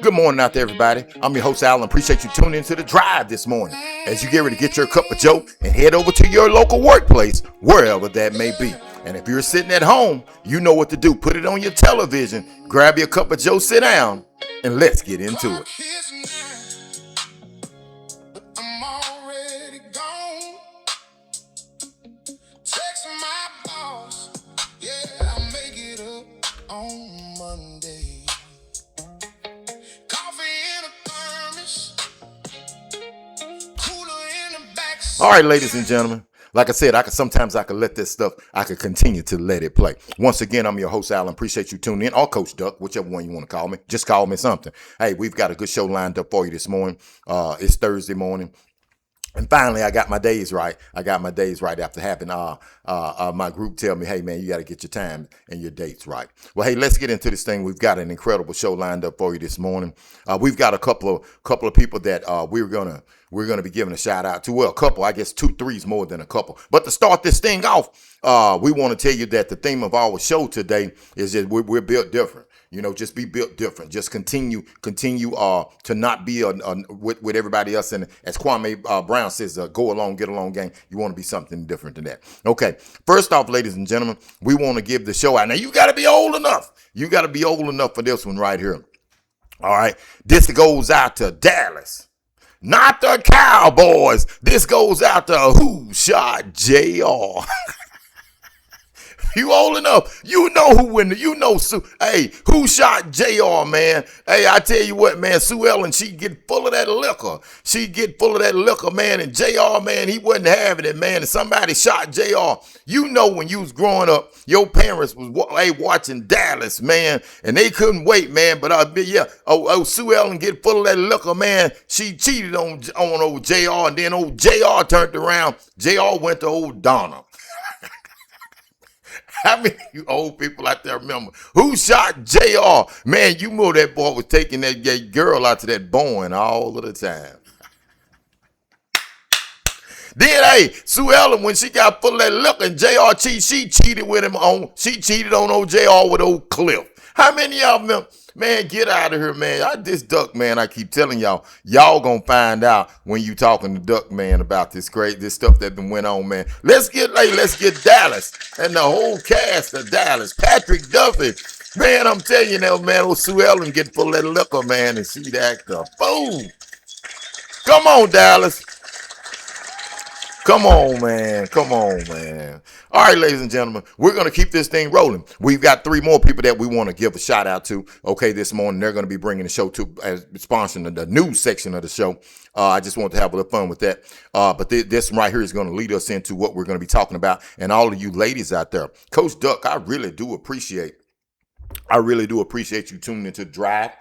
Good morning out there, everybody. I'm your host, Alan. Appreciate you tuning into The Drive this morning as you get ready to get your cup of joe and head over to your local workplace, wherever that may be. And if you're sitting at home, you know what to do. Put it on your television, grab your cup of joe, sit down, and let's get into it. All right, ladies and gentlemen. Like I said, I could let this stuff, I could continue to let it play. Once again, I'm your host, Alan. Appreciate you tuning in, or Coach Duck, whichever one you want to call me. Just call me something. Hey, we've got a good show lined up for you this morning. It's Thursday morning. And finally, I got my days right. After having my group tell me, hey, man, you got to get your time and your dates right. Well, hey, let's get into this thing. We've got an incredible show lined up for you this morning. We've got a couple of people that we're gonna be giving a shout out to. Well, a couple, I guess 2, 3 is more than a couple. But to start this thing off, we want to tell you that the theme of our show today is that we're built different. You know, just be built different. Just continue to not be with everybody else. And as Kwame Brown says, go along, get along gang. You want to be something different than that. Okay. First off, ladies and gentlemen, we want to give the show out. Now, you got to be old enough. You got to be old enough for this one right here. All right. This goes out to Dallas. Not the Cowboys. This goes out to Who Shot JR. You old enough, you know who win. You know Sue. Hey, Who Shot JR, man? Hey, I tell you what, man. Sue Ellen, she get full of that liquor. Man. And JR, man, he wasn't having it, man. And somebody shot JR. You know when you was growing up, your parents was watching Dallas, man, and they couldn't wait, man. But Sue Ellen get full of that liquor, man. She cheated on old JR, and then old JR turned around. JR went to old Donna. How many of you old people out there remember Who Shot JR? Man, you know that boy was taking that girl out to that Boeing all of the time. Then, hey, Sue Ellen, when she got full of that liquor and JR she cheated on old JR with old Cliff. How many of them? Man, get out of here, man. This Duck, man, I keep telling y'all gonna find out when you talking to Duck, man, about this stuff that been went on, man. Let's get Dallas and the whole cast of Dallas. Patrick Duffy, man, I'm telling you now, man, old Sue Ellen get full of that liquor, man, and see that boom. Come on, Dallas. Come on, man. All right, ladies and gentlemen, we're going to keep this thing rolling. We've got 3 more people that we want to give a shout out to. Okay, this morning, they're going to be bringing the show to as sponsoring the news section of the show. I just want to have a little fun with that. But this right here is going to lead us into what we're going to be talking about. And all of you ladies out there, Coach Duck, I really do appreciate you tuning into The Drive.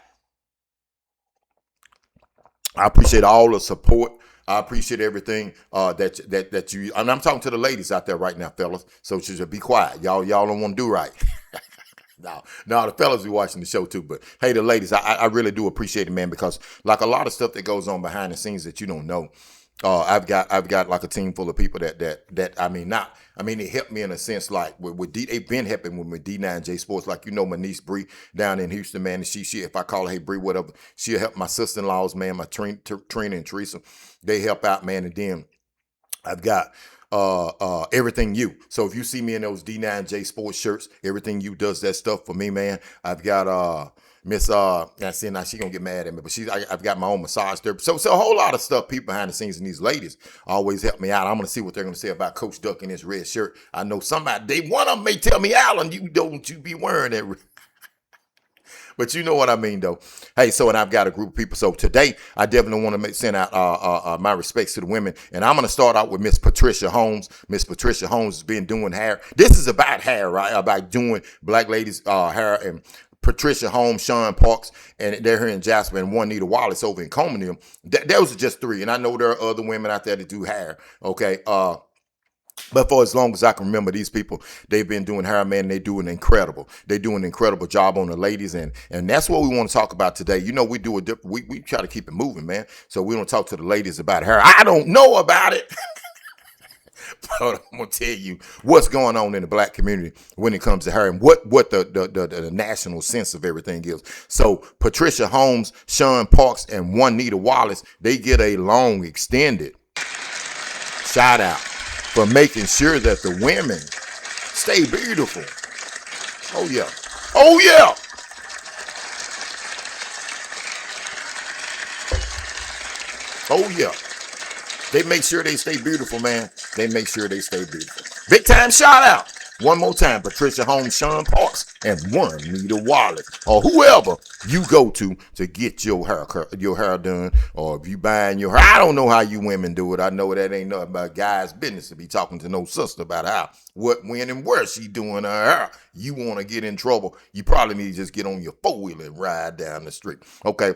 I appreciate all the support. I appreciate everything that you, and I'm talking to the ladies out there right now, fellas. So just be quiet. Y'all don't want to do right. No, the fellas be watching the show too. But hey, the ladies, I really do appreciate it, man, because like a lot of stuff that goes on behind the scenes that you don't know. I've got like a team full of people that they help me in a sense, like with they've been helping with D9JSPORTS, like, you know, my niece Bree down in Houston, man, and she if I call her, hey Bree, whatever, she'll help my sister-in-laws, man, my Trina and Teresa, they help out, man. And then I've got Everything You. So if you see me in those D9JSPORTS shirts, Everything You does that stuff for me, man. I've got Miss now she gonna get mad at me, but I've got my own massage therapy. So a whole lot of stuff, people behind the scenes, and these ladies always help me out. I'm gonna see what they're gonna say about Coach Duck in his red shirt. I know one of them may tell me, Alan, you be wearing that. But you know what I mean, though. Hey, and I've got a group of people. So today, I definitely want to send out my respects to the women. And I'm going to start out with Miss Patricia Holmes. Miss Patricia Holmes has been doing hair. This is about hair, right? About doing black ladies' hair. And Patricia Holmes, Sean Parks, and they're here in Jasper, and Juanita Wallace over in Coleman. Those are just 3. And I know there are other women out there that do hair. Okay. But for as long as I can remember, these people, they've been doing hair, man, and they do an incredible job on the ladies. And that's what we want to talk about today. You know, we try to keep it moving, man. So we don't talk to the ladies about hair. I don't know about it. But I'm gonna tell you what's going on in the black community when it comes to her and what the national sense of everything is. So Patricia Holmes, Sean Parks, and Juanita Wallace, they get a long extended shout out for making sure that the women stay beautiful. Oh yeah. Oh yeah. Oh yeah. They make sure they stay beautiful, man. They make sure they stay beautiful. Big time shout out. One more time, Patricia Holmes, Sean Parks, and Juanita Wallace, or whoever you go to get your hair done, or if you buying your hair. I don't know how you women do it. I know that ain't nothing about guys' business to be talking to no sister about how, what, when, and where she doing her hair. You want to get in trouble, you probably need to just get on your four-wheeler and ride down the street. Okay.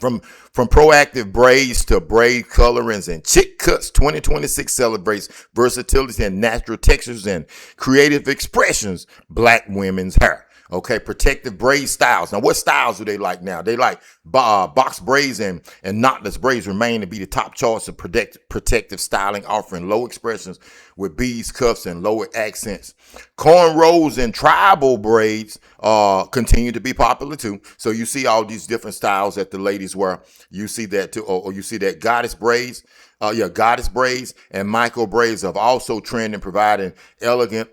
From proactive braids to braid colorings and chick cuts, 2026 celebrates versatility and natural textures and creative expressions, black women's hair. Okay, protective braid styles. Now, what styles do they like now? They like box braids and knotless braids remain to be the top choice of protective styling, offering low expressions with beads, cuffs, and lower accents. Cornrows and tribal braids continue to be popular too. So you see all these different styles that the ladies wear. You see that too, or you see that goddess braids. Goddess braids and micro braids have also trending, providing elegant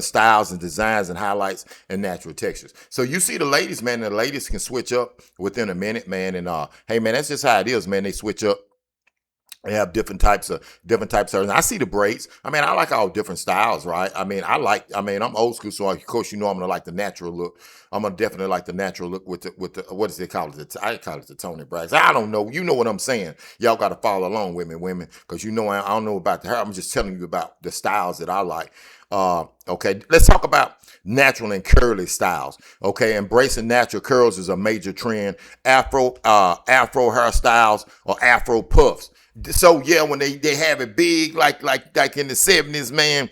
styles and designs and highlights and natural textures. So you see the ladies, man, the ladies can switch up within a minute, man. And hey, man, that's just how it is, man. They switch up. They have different types of. I see the braids. I mean, I like all different styles, right? I'm old school, so of course, I'm gonna like the natural look. I'm gonna definitely like the natural look with the what does they call it? I call it the Tony Braggs. I don't know. You know what I'm saying? Y'all got to follow along with me, women, because I don't know about the hair. I'm just telling you about the styles that I like. Okay, let's talk about natural and curly styles. Okay, embracing natural curls is a major trend. Afro hairstyles or Afro puffs. So yeah, when they have it big, like in the 70s, man,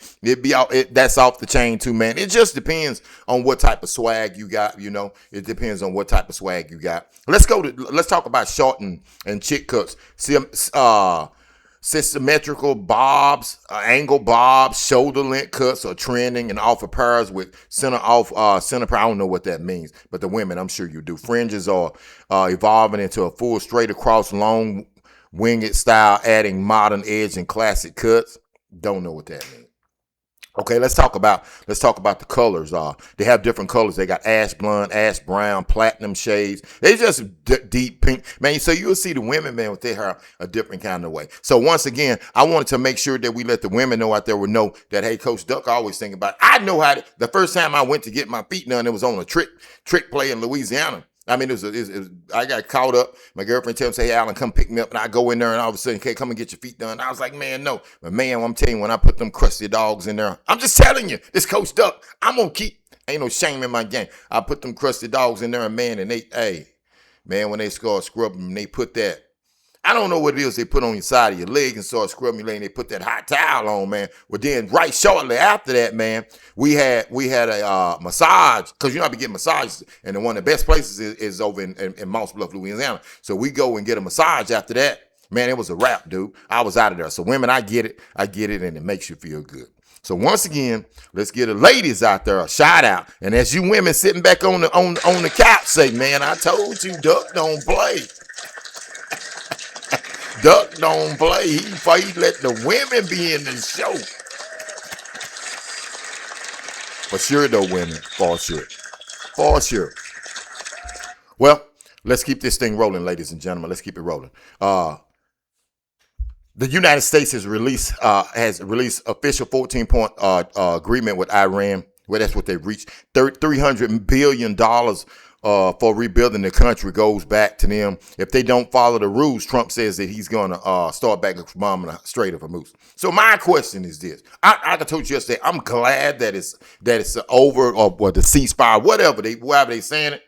that's off the chain too, man. It just depends on what type of swag you got. It depends on what type of swag you got. Let's talk about short and chick cuts. Symmetrical bobs, angle bobs, shoulder length cuts are trending and offer pairs with center pair. I don't know what that means, but the women, I'm sure you do. Fringes are evolving into a full straight across long winged style, adding modern edge and classic cuts. Don't know what that means. Okay, let's talk about the colors. They have different colors. They got ash blonde, ash brown, platinum shades. They just deep pink, man. So you'll see the women, man, with their hair a different kind of way. So once again, I wanted to make sure that we let the women know out there would know that, hey, Coach Duck always think about it. I know how the first time I went to get my feet done, it was on a trick play in Louisiana. I mean, I got caught up. My girlfriend tells me, hey, Alan, come pick me up. And I go in there and all of a sudden, okay, come and get your feet done. I was like, man, no. But man, I'm telling you, when I put them crusty dogs in there, I'm just telling you, this Coach Duck, I'm going to keep, ain't no shame in my game. I put them crusty dogs in there, and man, and when they start scrubbing, they put that, I don't know what it is they put on your side of your leg and start scrubbing your leg, and they put that hot towel on, man. Well, then right shortly after that, man, we had a massage, because I be getting massages, and one of the best places is over in Moss Bluff, Louisiana. So we go and get a massage after that. Man, it was a wrap, dude. I was out of there. So women, I get it, and it makes you feel good. So once again, let's get the ladies out there a shout out. And as you women sitting back on the couch, say, man, I told you, Duck don't play. Duck don't play. He let the women be in the show. For sure, though, women. For sure. For sure. Well, let's keep this thing rolling, ladies and gentlemen. Let's keep it rolling. The United States has released official 14-point agreement with Iran. Well, that's what they've reached. $300 billion for rebuilding the country goes back to them. If they don't follow the rules, Trump says that he's going to start back bombing the Strait of Hormuz. So my question is this: I told you yesterday, I'm glad that it's over, or the ceasefire, whatever they saying it.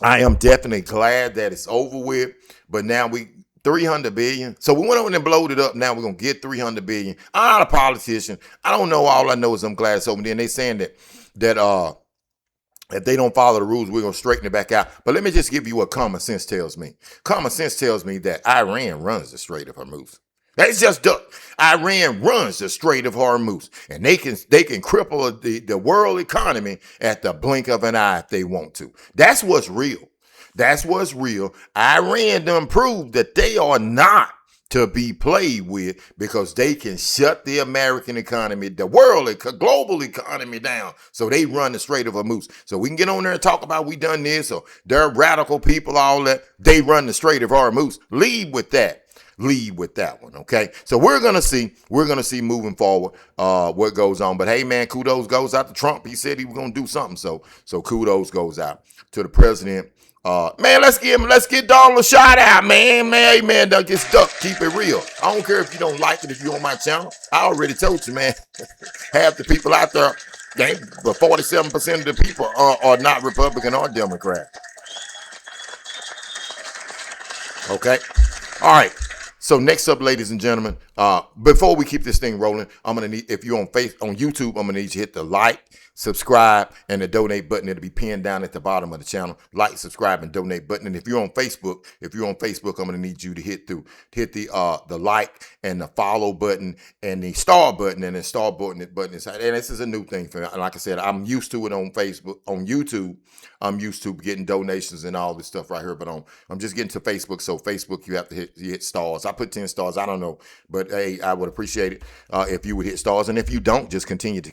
I am definitely glad that it's over with. But now 300 billion. So we went over and blowed it up. Now we're going to get 300 billion. I'm not a politician. I don't know. All I know is I'm glad it's over. And then they saying that if they don't follow the rules, we're going to straighten it back out. But let me just give you what common sense tells me. Common sense tells me that Iran runs the Strait of Hormuz. That's just duck. Iran runs the Strait of Hormuz, and they can cripple the world economy at the blink of an eye if they want to. That's what's real. That's what's real. Iran done proved that they are not to be played with because they can shut the American economy, the world, global economy down. So they run the Strait of Hormuz. So we can get on there and talk about we done this or they're radical people, all that. They run the Strait of Hormuz. Lead with that. Lead with that one, okay? So we're gonna see moving forward what goes on. But hey, man, kudos goes out to Trump. He said he was gonna do something, so kudos goes out to the president. Man, let's get Donald a shout out, man. Hey, man, don't get stuck. Keep it real. I don't care if you don't like it, if you're on my channel. I already told you, man. Half the people out there, but 47% of the people are not Republican or Democrat. Okay? All right. So next up, ladies and gentlemen, before we keep this thing rolling, I'm gonna need, if you're on YouTube, I'm gonna need you to hit the like, subscribe, and the donate button. It'll be pinned down at the bottom of the channel. Like, subscribe, and donate button. And if you're on Facebook, I'm gonna need you to hit the like and the follow button and the star button, and the star button is, and this is a new thing for me. Like I said, I'm used to it on Facebook, on YouTube. I'm used to getting donations and all this stuff right here, but I'm just getting to Facebook. So Facebook, you have to hit stars. I put 10 stars. I don't know, but hey, I would appreciate it if you would hit stars. And if you don't, just continue to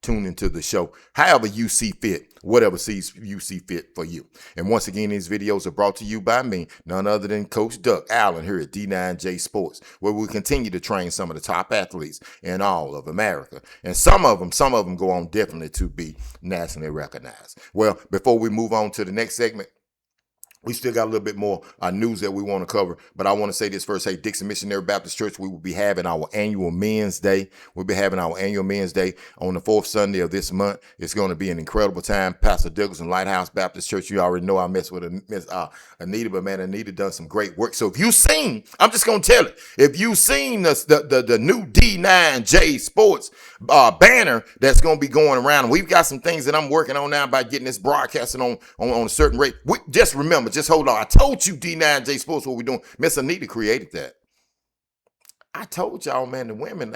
tune into the show however you see fit, whatever you see fit for you. And once again, these videos are brought to you by me, none other than Coach Duck Allen here at D9J Sports, where we continue to train some of the top athletes in all of America. And some of them go on definitely to be nationally recognized. Well, before we move on to the next segment, we still got a little bit more news that we want to cover, but I want to say this first. Hey, Dixon Missionary Baptist Church, we will be having our annual Men's Day. We'll be having our annual Men's Day on the fourth Sunday of this month. It's going to be an incredible time. Pastor Douglas and Lighthouse Baptist Church, you already know I mess with Anita, but man, Anita done some great work. So if you seen, I'm just going to tell it, if you seen the new D9J Sports banner that's going to be going around, we've got some things that I'm working on now about getting this broadcasting on a certain rate. Just remember, just hold on. I told you D9J Sports what we're doing. Miss Anita created that. I told y'all, man, the women,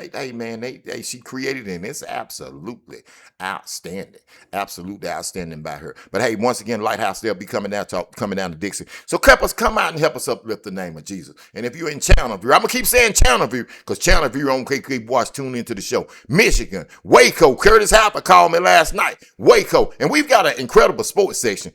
she created it, and it's absolutely outstanding. Absolutely outstanding by her. But hey, once again, Lighthouse, they'll be coming down to Dixie. So come out and help us uplift the name of Jesus. And if you're in Channelview, I'm going to keep saying Channelview, because Channelview on keep watch, tune into the show. Michigan, Waco, Curtis Harper called me last night. Waco. And we've got an incredible sports section.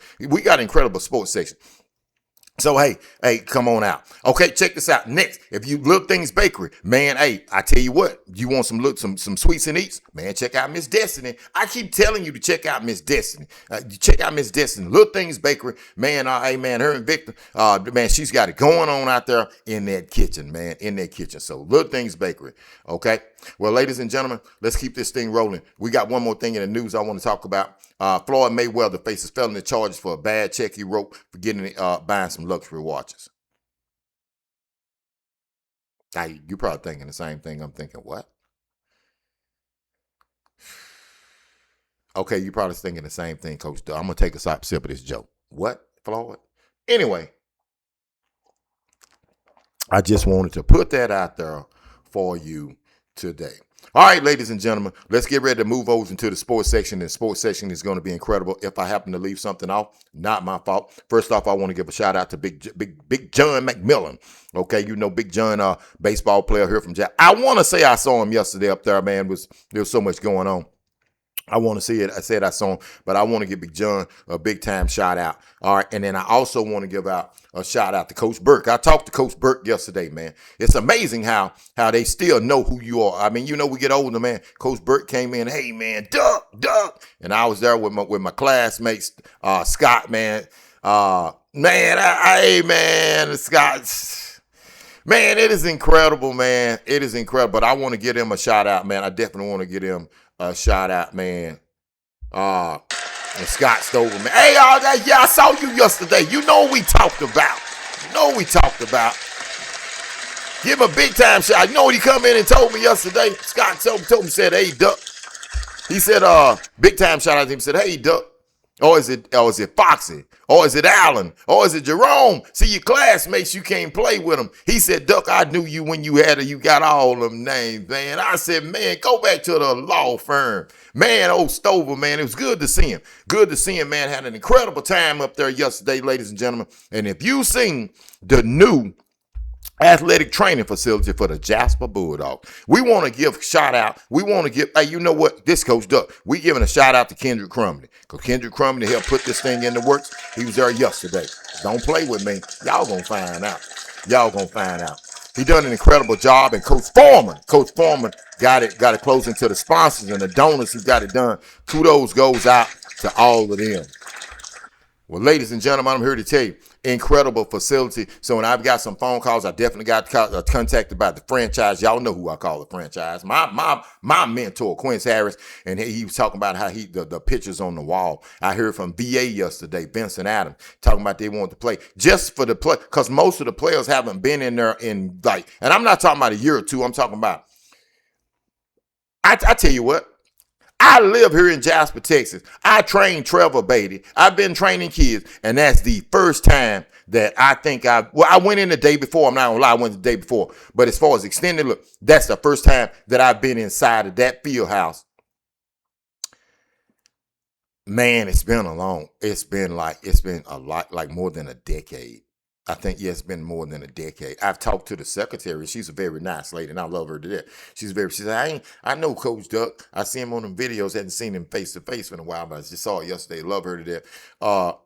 So, hey, come on out. Okay, check this out. Next, if you Little Things Bakery, man, hey, I tell you what, you want some sweets and eats, man, check out Miss Destiny. I keep telling you to check out Miss Destiny. Check out Miss Destiny. Little Things Bakery, man, hey, man, her and Victor, man, she's got it going on out there in that kitchen, man, in that kitchen. So, Little Things Bakery, okay? Well, ladies and gentlemen, let's keep this thing rolling. We got one more thing in the news I want to talk about. Floyd Mayweather faces felony charges for a bad check he wrote for buying some luxury watches. Now, you're probably thinking the same thing I'm thinking. What? Okay, you're probably thinking the same thing, Coach Doug. I'm going to take a sip of this joke. What, Floyd? Anyway, I just wanted to put that out there for you today. All right, ladies and gentlemen, let's get ready to move over into the sports section. The sports section is going to be incredible. If I happen to leave something off, not my fault. First off, I want to give a shout out to Big John McMillan. Okay, you know Big John, baseball player here from Jack. I want to say I saw him yesterday up there, man. There was so much going on. I want to see it. I said I saw him, but I want to give Big John a big time shout out. All right. And then I also want to give out a shout out to Coach Burke. I talked to Coach Burke yesterday, man. It's amazing how they still know who you are. I mean, you know, we get older, man. Coach Burke came in, hey, man, Duck. And I was there with my classmates, Scott, man. Scott. Man, it is incredible, man. It is incredible. But I want to give him a shout out, man. I definitely want to give him a shout out, man. And Scott Stover, man. Hey, yeah, I saw you yesterday. You know what we talked about. Give him a big time shout. You know what he come in and told me yesterday? Scott told me, said, hey, Duck. He said, big time shout out to him. He said, hey, Duck. Or is it Foxy? Or is it Allen? Or is it Jerome? See, your classmates, you can't play with them. He said, Duck, I knew you when you got all them names, man. I said, man, go back to the law firm. Man, old Stover, man, it was good to see him. Good to see him, man. Had an incredible time up there yesterday, ladies and gentlemen. And if you seen the new athletic training facility for the Jasper Bulldogs, we want to give shout out. We want to give, hey, you know what? This Coach Duck, we giving a shout out to Kendrick Crumley. Because Kendrick Crumley helped put this thing in the works. He was there yesterday. Don't play with me. Y'all gonna find out. Y'all gonna find out. He done an incredible job, and Coach Foreman got it close into the sponsors and the donors who got it done. Kudos goes out to all of them. Well, ladies and gentlemen, I'm here to tell you, incredible facility. So when I've got some phone calls, I definitely got contacted by the franchise. Y'all know who I call the franchise. My mentor, Quince Harris, and he was talking about how the pictures on the wall. I heard from VA yesterday, Vincent Adams, talking about they wanted to play just for the play, because most of the players haven't been in there in and I'm not talking about a year or two. I'm talking about, I tell you what, I live here in Jasper, Texas. I train Trevor Beatty. I've been training kids, and that's the first time that I think I went in the day before. I'm not gonna lie, I went the day before. But as far as extended look, that's the first time that I've been inside of that field house. Man, it's been a lot, like more than a decade. I think, yeah, it's been more than a decade. I've talked to the secretary. She's a very nice lady, and I love her to death. She said, I know Coach Duck. I see him on them videos. Hadn't seen him face to face in a while, but I just saw it yesterday. Love her to death. I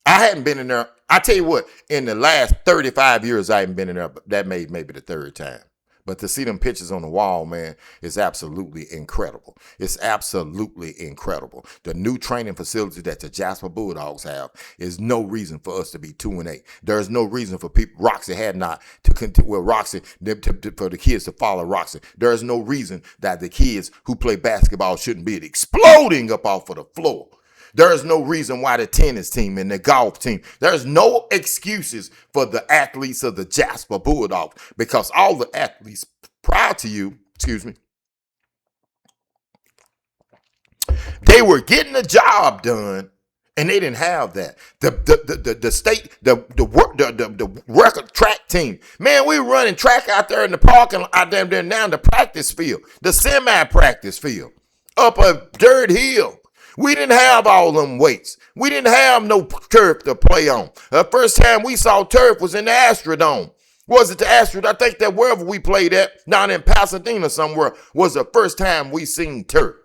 hadn't been in there. I tell you what, in the last 35 years, I haven't been in there, but that maybe the third time. But to see them pictures on the wall, man, is absolutely incredible. It's absolutely incredible. The new training facility that the Jasper Bulldogs have is no reason for us to be 2-8. There's no reason for Roxy had not to continue. Well, Roxy, for the kids to follow Roxy. There is no reason that the kids who play basketball shouldn't be exploding up off of the floor. There is no reason why the tennis team and the golf team, there's no excuses for the athletes of the Jasper Bulldogs, because all the athletes prior to you, they were getting the job done, and they didn't have that. The state, the record track team, man, we were running track out there in the park and out there down the practice field, the semi-practice field, up a dirt hill. We didn't have all them weights. We didn't have no turf to play on. The first time we saw turf was in the Astrodome. Was it the Astrodome? I think that wherever we played at, down in Pasadena somewhere, was the first time we seen turf.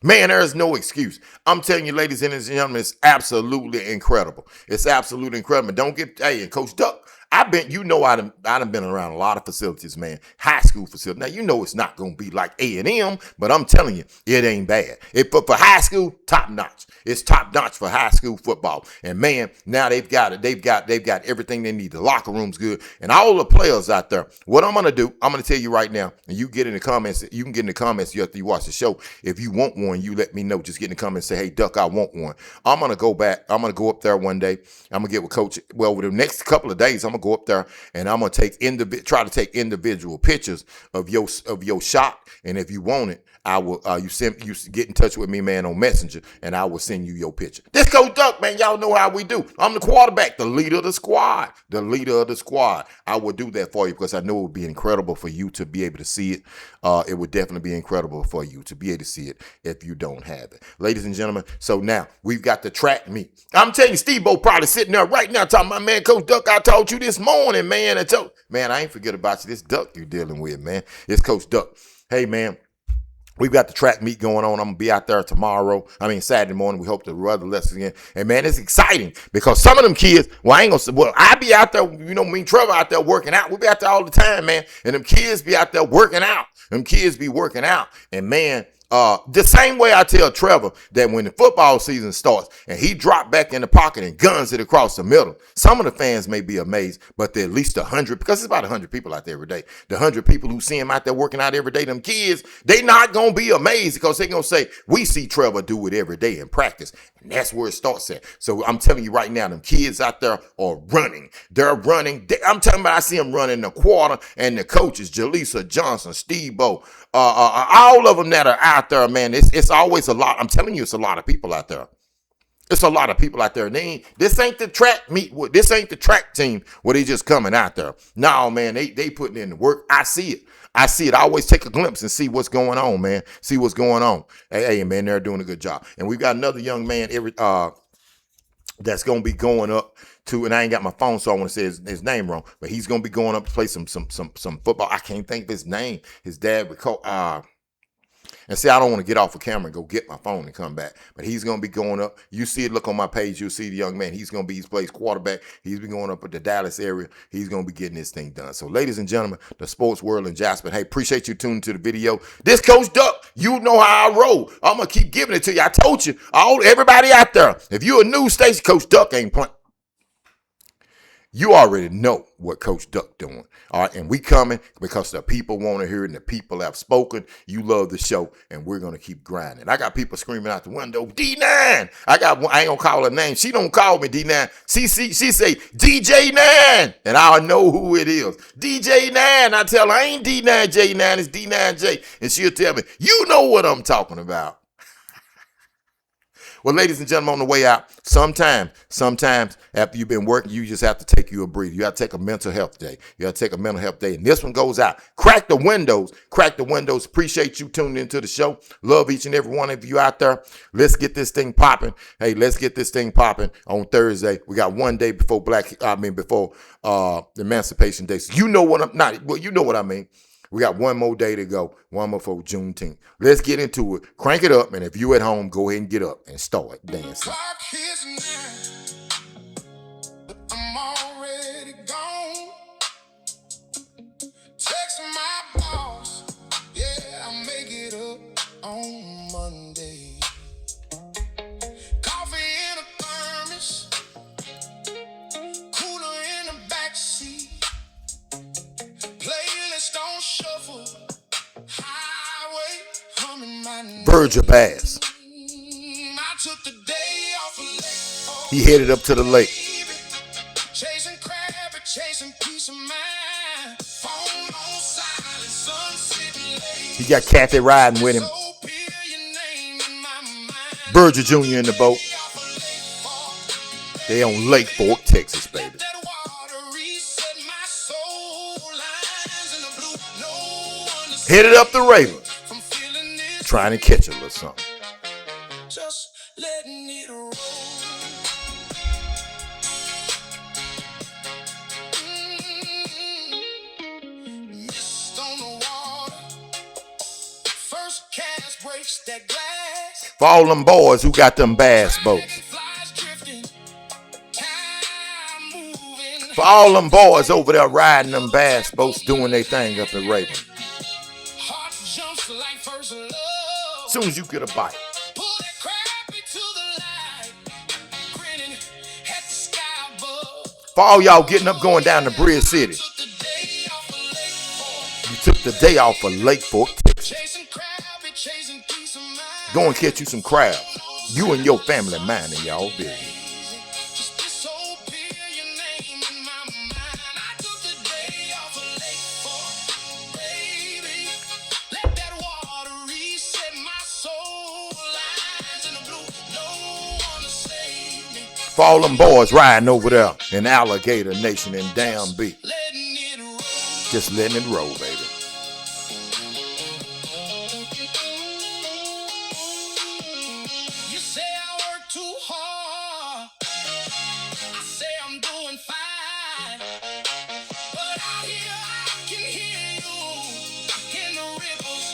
Man, there is no excuse. I'm telling you, ladies and gentlemen, it's absolutely incredible. It's absolutely incredible. Don't get, hey, and Coach Duck, I done been around a lot of facilities, man. High school facilities. Now, you know it's not going to be like A&M, but I'm telling you, it ain't bad. But for high school, top notch. It's top notch for high school football. And man, now they've got it. They've got everything they need. The locker room's good. And all the players out there, what I'm going to do, I'm going to tell you right now, and you get in the comments, you can get in the comments after you watch the show. If you want one, you let me know. Just get in the comments and say, hey, Duck, I want one. I'm going to go back. I'm going to go up there one day. I'm going to get with Coach. Well, over the next couple of days, I'm going to go up there and I'm going to try to take individual pictures of your shot. And if you want it, I will, you get in touch with me, man, on Messenger, and I will send you your picture. This Coach Duck, man, y'all know how we do. I'm the quarterback, the leader of the squad. I will do that for you because I know it would be incredible for you to be able to see it. It would definitely be incredible for you to be able to see it if you don't have it. Ladies and gentlemen, so now we've got the track meet. I'm telling you, Steve-O probably sitting there right now talking about, man, Coach Duck, I told you this morning, man. I ain't forget about you. This Duck you're dealing with, man. It's Coach Duck. Hey, man. We've got the track meet going on. I'm going to be out there Saturday morning. We hope to run the lessons again. And, man, it's exciting because some of them kids, I be out there, me and Trevor out there working out. We be out there all the time, man. And them kids be out there working out. And, man, the same way I tell Trevor that when the football season starts and he dropped back in the pocket and guns it across the middle, some of the fans may be amazed, but there are at least 100, because it's about 100 people out there every day. The 100 people who see him out there working out every day, them kids, they not going to be amazed because they're going to say, we see Trevor do it every day in practice. And that's where it starts at. So I'm telling you right now, them kids out there are running. They're running. I'm telling you, I see them running the quarter, and the coaches, Jaleesa Johnson, Steve-O, all of them that are out out there, man, it's always a lot. I'm telling you, it's a lot of people out there. It's a lot of people out there. This ain't the track meet. This ain't the track team where they just coming out there. No, man, they putting in the work. I see it. I always take a glimpse and see what's going on, man. See what's going on. Hey, man, they're doing a good job. And we've got another young man that's gonna be going up to, and I ain't got my phone, so I want to say his name wrong, but he's gonna be going up to play some football. I can't think of his name. His dad would call. And see, I don't want to get off the camera and go get my phone and come back. But he's going to be going up. You see it, look on my page. You'll see the young man. He plays quarterback. He's been going up at the Dallas area. He's going to be getting this thing done. So, ladies and gentlemen, the sports world in Jasper. Hey, appreciate you tuning to the video. This Coach Duck, you know how I roll. I'm going to keep giving it to you. I told you, everybody out there, if you're a news station, Coach Duck ain't playing. You already know what Coach Duck doing. All right, and we coming because the people want to hear it and the people have spoken. You love the show, and we're going to keep grinding. I got people screaming out the window, D9. I ain't going to call her name. She don't call me D9. She say DJ9, and I know who it is. DJ9. I tell her, I ain't D9J9, it's D9J. And she'll tell me, you know what I'm talking about. Well, ladies and gentlemen, on the way out, sometimes after you've been working, you just have to take you a breather. You have to take a mental health day. You have to take a mental health day. And this one goes out. Crack the windows. Crack the windows. Appreciate you tuning into the show. Love each and every one of you out there. Let's get this thing popping. Hey, let's get this thing popping on Thursday. We got one day before before Emancipation Day. So you know what you know what I mean. We got one more day to go, one more for Juneteenth. Let's get into it. Crank it up, and if you at home, go ahead and get up and start dancing. I'm already gone. Text my boss. Yeah, I'll make it up on Monday. Coffee in a thermos. Cooler in the backseat. Playlist on shuffle. Highway humming my name. Virgil Bass. I took the day off of lake. He headed up to the lake. Chasing crab and chasing peace of mind. Phone on silent, sun sitting late. He got Kathy riding with him. Virgil Jr. in the boat. They on Lake Fork, Texas, baby. Headed up the Raven, trying to catch a little something. Just letting it roll. Mist on the water. First cast breaks that glass. For all them boys who got them bass boats. For all them boys over there riding them bass boats, doing their thing up in Raven. As soon as you get a bite. For all y'all getting up going down to Bridge City. You took the day off of Lake Fork, Texas. Go and catch you some crabs. You and your family minding y'all business. For all them boys riding over there in Alligator Nation in Damn Beach. Just letting it roll, baby. You say I work too hard. I say I'm doing fine. But out here I can hear you in the ripples,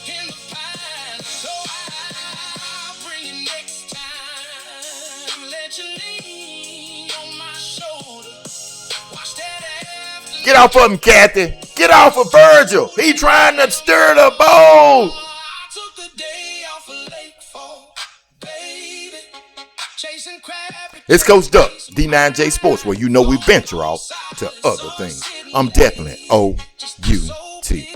in the pine. So I'll bring you next time. Let you lean on my shoulder. Watch that afternoon. Get off of him, Kathy. Get off of Virgil. He trying to stir the boat. I took the day off of Lake Fork, baby. Chasing crab. It's Coach Duck, D9JSPORTS, where you know we venture off to other things. I'm definitely O-U-T.